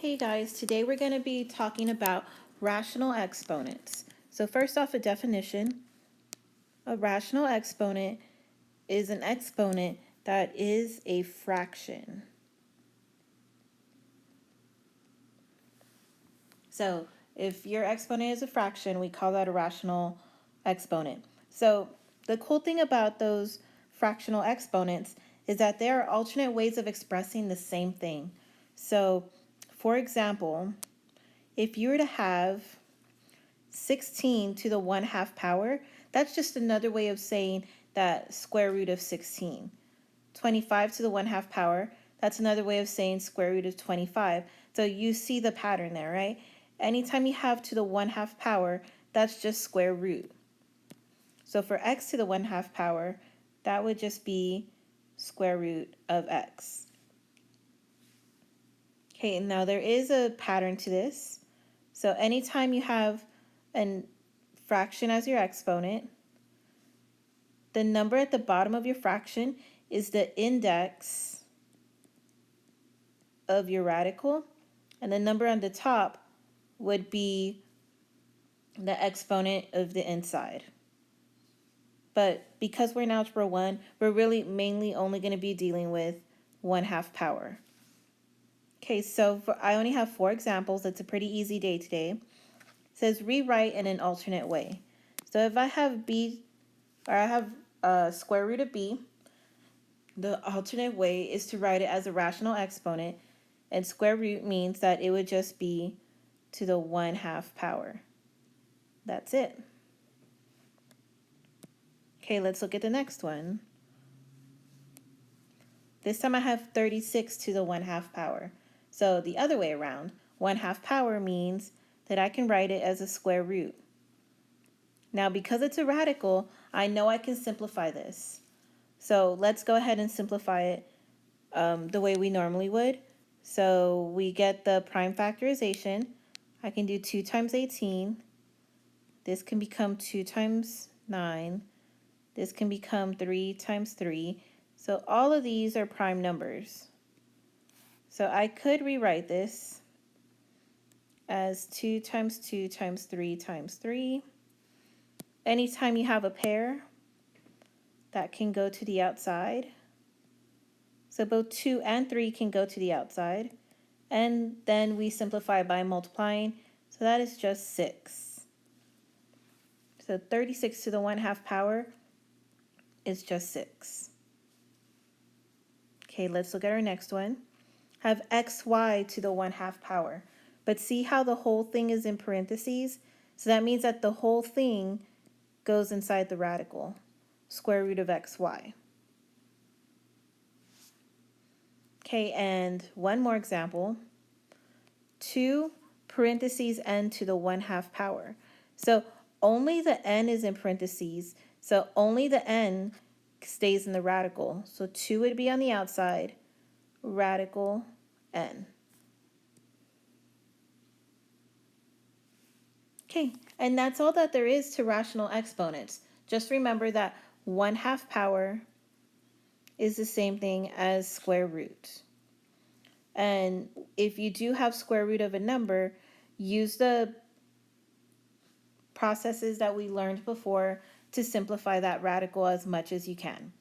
Hey guys, today we're going to be talking about rational exponents. So first off, a definition. A rational exponent is an exponent that is a fraction. So if your exponent is a fraction, we call that a rational exponent. So the cool thing about those fractional exponents is that there are alternate ways of expressing the same thing. So for example, if you were to have 16 to the 1/2 power, that's just another way of saying that square root of 16. 25 to the 1/2 power, that's another way of saying square root of 25. So you see the pattern there, right? Anytime you have to the 1/2 power, that's just square root. So for x to the 1/2 power, that would just be square root of x. Okay, now there is a pattern to this. So anytime you have a fraction as your exponent, the number at the bottom of your fraction is the index of your radical, and the number on the top would be the exponent of the inside. But because we're in Algebra 1, we're really mainly only going to be dealing with 1/2 power. Okay, so I only have 4 examples. It's a pretty easy day today. It says rewrite in an alternate way. So if I have b, or I have square root of b, the alternate way is to write it as a rational exponent, and square root means that it would just be to the 1/2 power. That's it. Okay, let's look at the next one. This time I have 36 to the 1/2 power. So the other way around, 1/2 power means that I can write it as a square root. Now because it's a radical, I know I can simplify this. So let's go ahead and simplify it the way we normally would. So we get the prime factorization. I can do 2 times 18. This can become 2 times 9. This can become 3 times 3. So all of these are prime numbers. So I could rewrite this as 2 times 2 times 3 times 3. Anytime you have a pair, that can go to the outside. So both 2 and 3 can go to the outside. And then we simplify by multiplying. So that is just 6. So 36 to the 1/2 power is just 6. Okay, let's look at our next one. Have xy to the 1/2 power. But see how the whole thing is in parentheses? So that means that the whole thing goes inside the radical, square root of xy. Okay, and one more example. 2 parentheses n to the 1/2 power. So only the n is in parentheses, so only the n stays in the radical. So 2 would be on the outside, radical n. Okay, and that's all that there is to rational exponents. Just remember that 1/2 power is the same thing as square root. And if you do have square root of a number, use the processes that we learned before to simplify that radical as much as you can.